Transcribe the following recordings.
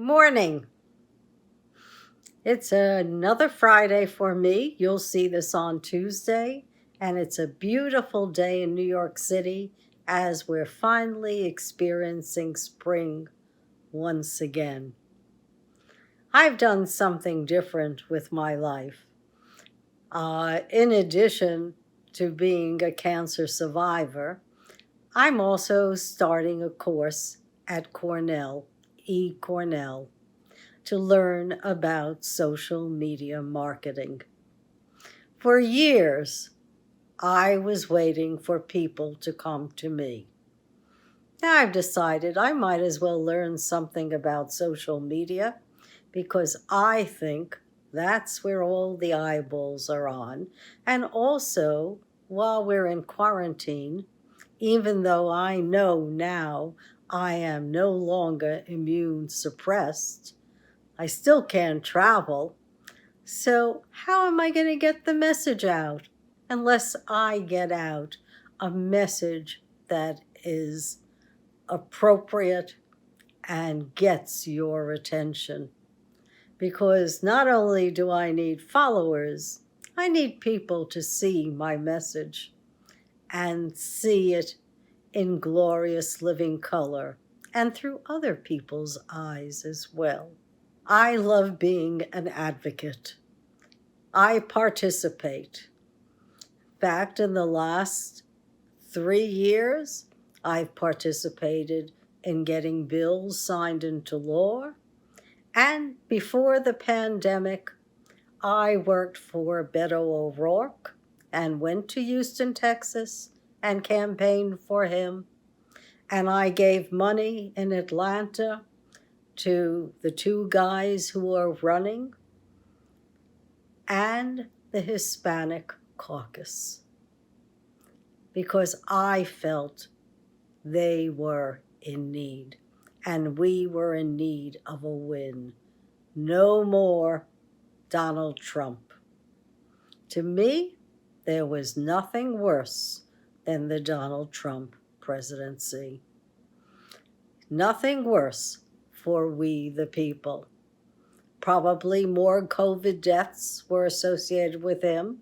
Morning. It's another Friday for me. You'll see this on Tuesday, and it's a beautiful day in New York City as we're finally experiencing spring once again. I've done something different with my life. In addition to being a cancer survivor, I'm also starting a course at Cornell, Cornell, to learn about social media marketing. For years, I was waiting for people to come to me. Now I've decided I might as well learn something about social media because I think that's where all the eyeballs are on. And also, while we're in quarantine, even though I know now I am no longer immune suppressed, I still can't travel. So how am I going to get the message out unless I get out a message that is appropriate and gets your attention? Because not only do I need followers, I need people to see my message and see it in glorious living color and through other people's eyes as well. I love being an advocate. I participate. In fact, in the last 3 years, I've participated in getting bills signed into law. And before the pandemic, I worked for Beto O'Rourke and went to Houston, Texas, and campaigned for him. And I gave money in Atlanta to the 2 guys who are running and the Hispanic caucus because I felt they were in need and we were in need of a win. No more Donald Trump. To me, there was nothing worse than the Donald Trump presidency. Nothing worse for we the people. Probably more COVID deaths were associated with him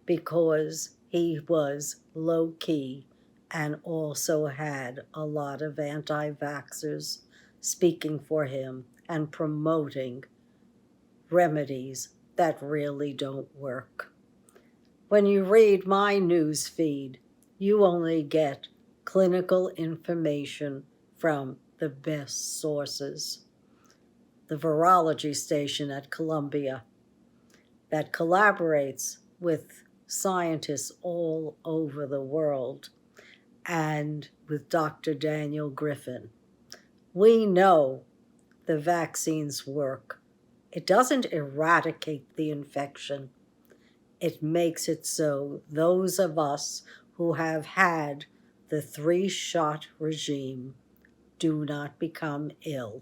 because he was low-key and also had a lot of anti-vaxxers speaking for him and promoting remedies that really don't work. When you read my news feed, you only get clinical information from the best sources. The virology station at Columbia that collaborates with scientists all over the world and with Dr. Daniel Griffin. We know the vaccines work. It doesn't eradicate the infection. It makes it so those of us who have had the 3-shot regime do not become ill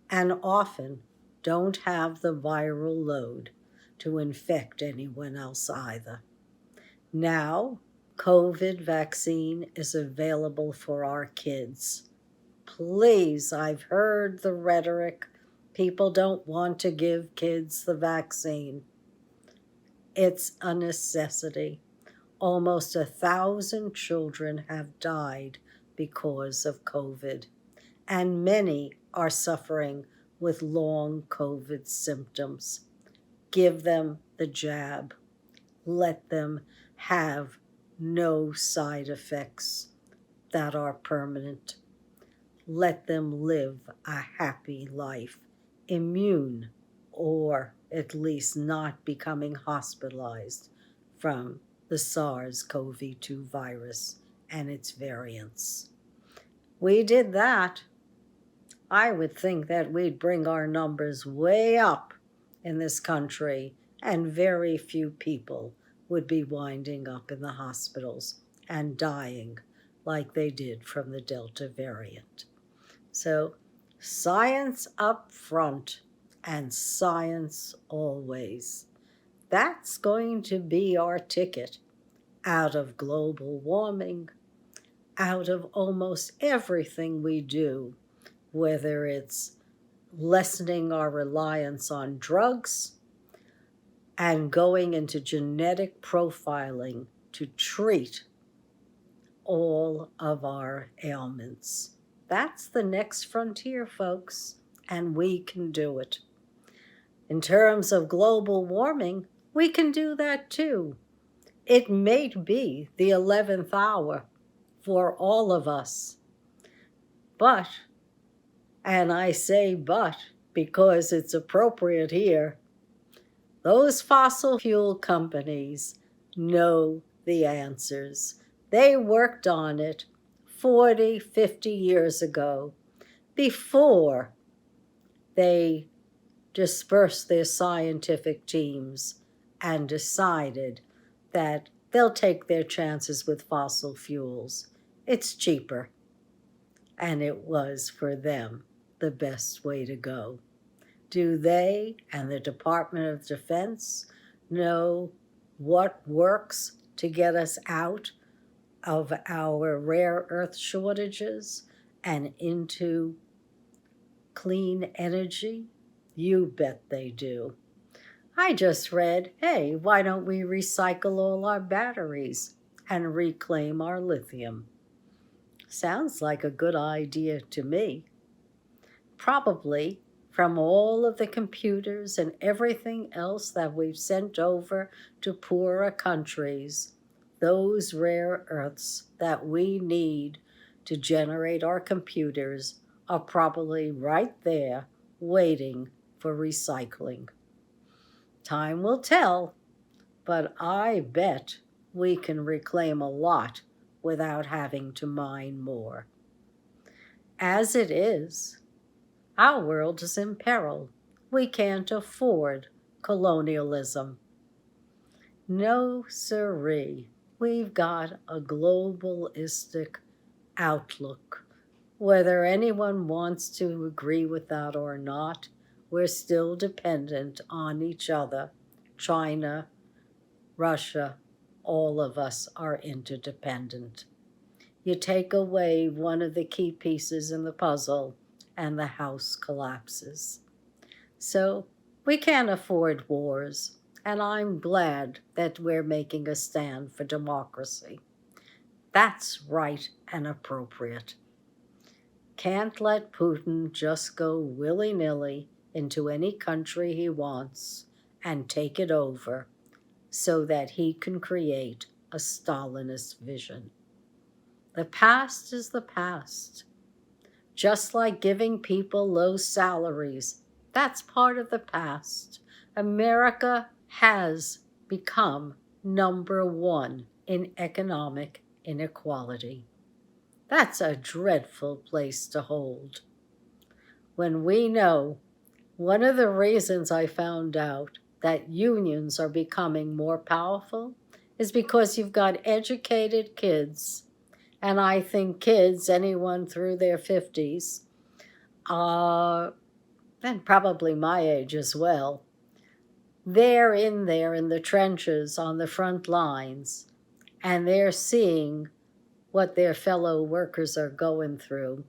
and often don't have the viral load to infect anyone else either. Now, COVID vaccine is available for our kids. Please, I've heard the rhetoric. People don't want to give kids the vaccine. It's a necessity. Almost 1,000 children have died because of COVID, and many are suffering with long COVID symptoms. Give them the jab. Let them have no side effects that are permanent. Let them live a happy life, immune, or at least not becoming hospitalized from the SARS-CoV-2 virus and its variants. We did that. I would think that we'd bring our numbers way up in this country, and very few people would be winding up in the hospitals and dying like they did from the Delta variant. So, science up front and science always. That's going to be our ticket out of global warming, out of almost everything we do, whether it's lessening our reliance on drugs, and going into genetic profiling to treat all of our ailments. That's the next frontier, folks, and we can do it. In terms of global warming, we can do that too. It may be the 11th hour for all of us. But, and I say but because it's appropriate here, those fossil fuel companies know the answers. They worked on it 40, 50 years ago, before they dispersed their scientific teams and decided that they'll take their chances with fossil fuels. It's cheaper, and it was for them the best way to go. Do they and the Department of Defense know what works to get us out of our rare earth shortages and into clean energy? You bet they do. I just read, hey, why don't we recycle all our batteries and reclaim our lithium? Sounds like a good idea to me. Probably from all of the computers and everything else that we've sent over to poorer countries, those rare earths that we need to generate our computers are probably right there waiting for recycling. Time will tell, but I bet we can reclaim a lot without having to mine more. As it is, our world is in peril. We can't afford colonialism. No, sirree. We've got a globalistic outlook. Whether anyone wants to agree with that or not, we're still dependent on each other. China, Russia, all of us are interdependent. You take away one of the key pieces in the puzzle, and the house collapses. So we can't afford wars, and I'm glad that we're making a stand for democracy. That's right and appropriate. Can't let Putin just go willy-nilly into any country he wants and take it over so that he can create a Stalinist vision. The past is the past. Just like giving people low salaries, that's part of the past. America has become number one in economic inequality. That's a dreadful place to hold. When we know, one of the reasons I found out that unions are becoming more powerful is because you've got educated kids. And I think kids, anyone through their 50s, and probably my age as well, they're in there in the trenches on the front lines, and they're seeing what their fellow workers are going through,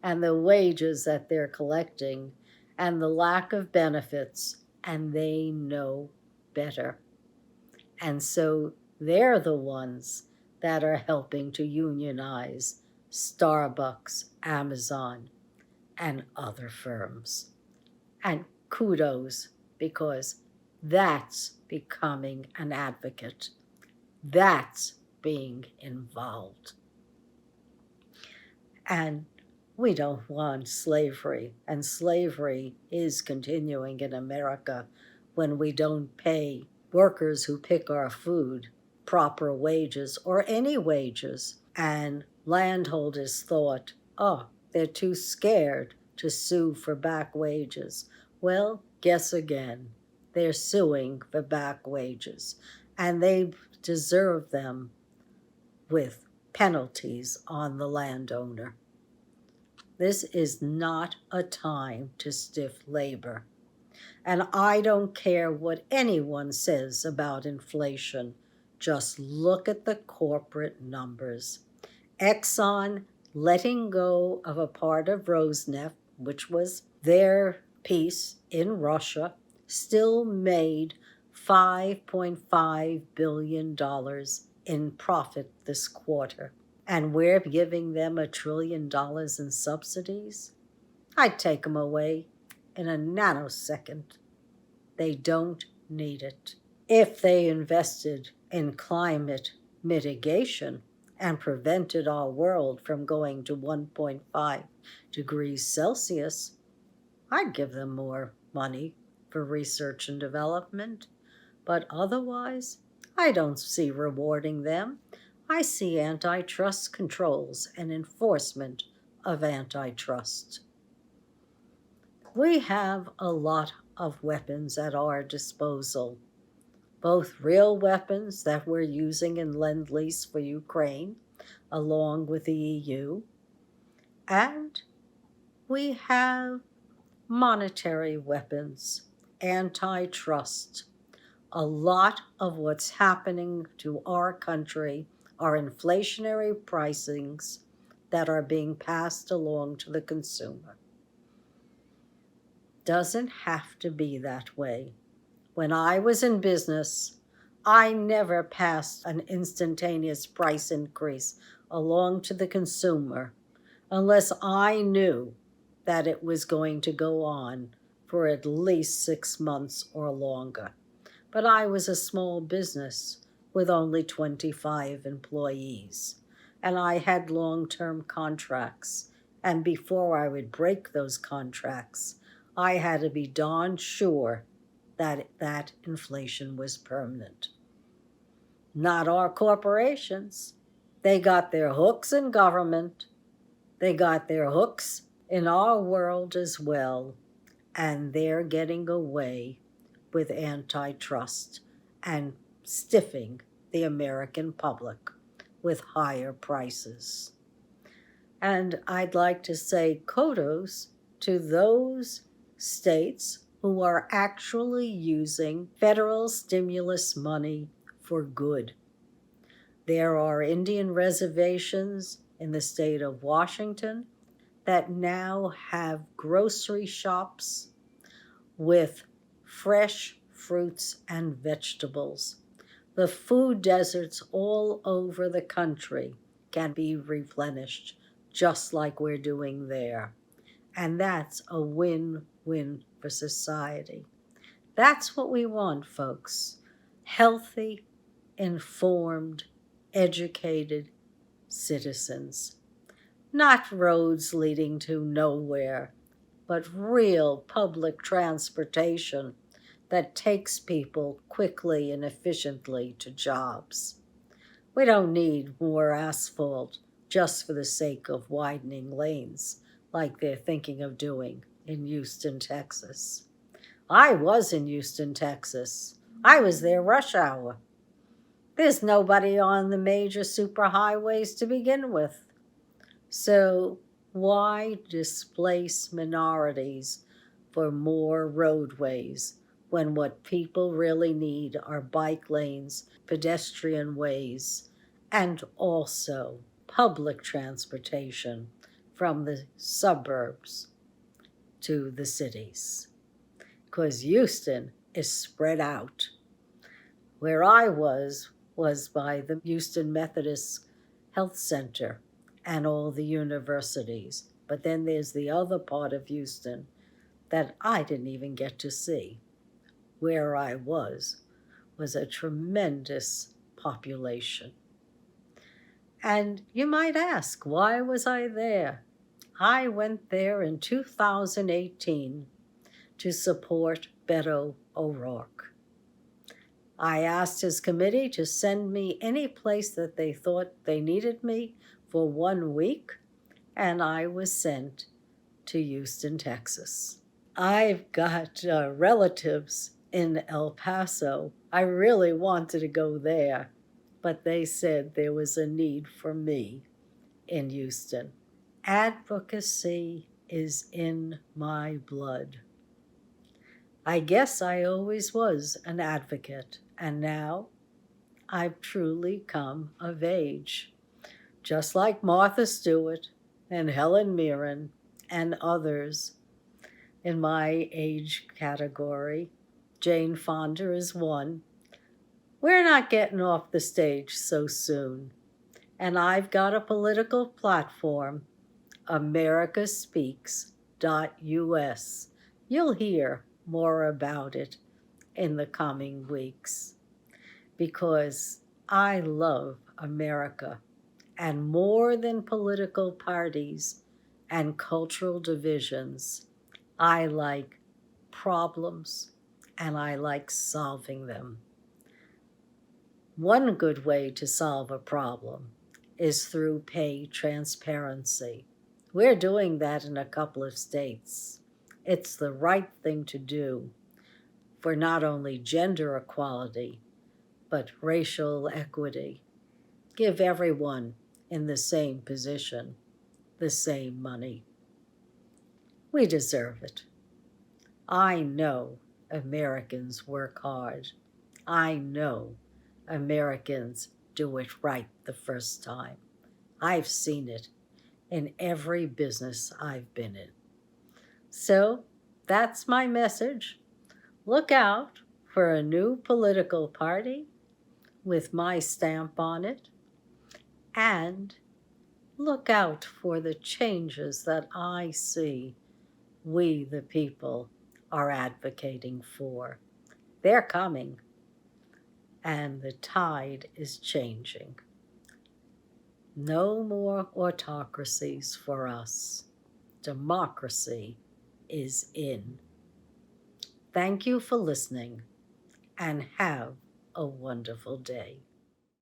and the wages that they're collecting, and the lack of benefits, and they know better. And so they're the ones that are helping to unionize Starbucks, Amazon, and other firms. And kudos, because that's becoming an advocate. That's being involved. And we don't want slavery, and slavery is continuing in America when we don't pay workers who pick our food proper wages or any wages. And landholders thought, oh, they're too scared to sue for back wages. Well, guess again, they're suing for back wages, and they deserve them with penalties on the landowner. This is not a time to stiff labor. And I don't care what anyone says about inflation. Just look at the corporate numbers. Exxon letting go of a part of Rosneft, which was their piece in Russia still made $5.5 billion in profit this quarter. And we're giving them $1 trillion in subsidies? I'd take them away in a nanosecond. They don't need it. If they invested in climate mitigation and prevented our world from going to 1.5 degrees Celsius, I'd give them more money for research and development. But otherwise, I don't see rewarding them. I see antitrust controls and enforcement of antitrust. We have a lot of weapons at our disposal, both real weapons that we're using in Lend-Lease for Ukraine, along with the EU, and we have monetary weapons, antitrust. A lot of what's happening to our country are inflationary pricings that are being passed along to the consumer. Doesn't have to be that way. When I was in business, I never passed an instantaneous price increase along to the consumer unless I knew that it was going to go on for at least 6 months or longer. But I was a small business with only 25 employees, and I had long-term contracts. And before I would break those contracts, I had to be darn sure that that inflation was permanent. Not our corporations. They got their hooks in government. They got their hooks in our world as well, and they're getting away with antitrust and stiffing the American public with higher prices. And I'd like to say kudos to those states who are actually using federal stimulus money for good. There are Indian reservations in the state of Washington that now have grocery shops with fresh fruits and vegetables. The food deserts all over the country can be replenished just like we're doing there. And that's a win-win for society. That's what we want, folks. Healthy, informed, educated citizens. Not roads leading to nowhere, but real public transportation that takes people quickly and efficiently to jobs. We don't need more asphalt just for the sake of widening lanes, like they're thinking of doing in Houston, Texas. I was in Houston, Texas. I was there rush hour. There's nobody on the major superhighways to begin with. So why displace minorities for more roadways when what people really need are bike lanes, pedestrian ways, and also public transportation from the suburbs to the cities? Because Houston is spread out. Where I was by the Houston Methodist Health Center and all the universities. But then there's the other part of Houston that I didn't even get to see. Where I was a tremendous population. And you might ask, why was I there? I went there in 2018 to support Beto O'Rourke. I asked his committee to send me any place that they thought they needed me for 1 week, and I was sent to Houston, Texas. I've got relatives in El Paso. I really wanted to go there, but they said there was a need for me in Houston. Advocacy is in my blood. I guess I always was an advocate, and now I've truly come of age. Just like Martha Stewart and Helen Mirren and others. in my age category. Jane Fonda is one. We're not getting off the stage so soon. And I've got a political platform, AmericaSpeaksUS. You'll hear more about it in the coming weeks because I love America, and more than political parties and cultural divisions, I like problems and I like solving them. One good way to solve a problem is through pay transparency. We're doing that in a couple of states. It's the right thing to do for not only gender equality, but racial equity. Give everyone in the same position the same money. We deserve it. I know Americans work hard. I know Americans do it right the first time. I've seen it in every business I've been in. So that's my message. Look out for a new political party with my stamp on it, and look out for the changes that I see we, the people, are advocating for. They're coming, and the tide is changing. No more autocracies for us. Democracy is in. Thank you for listening, and have a wonderful day.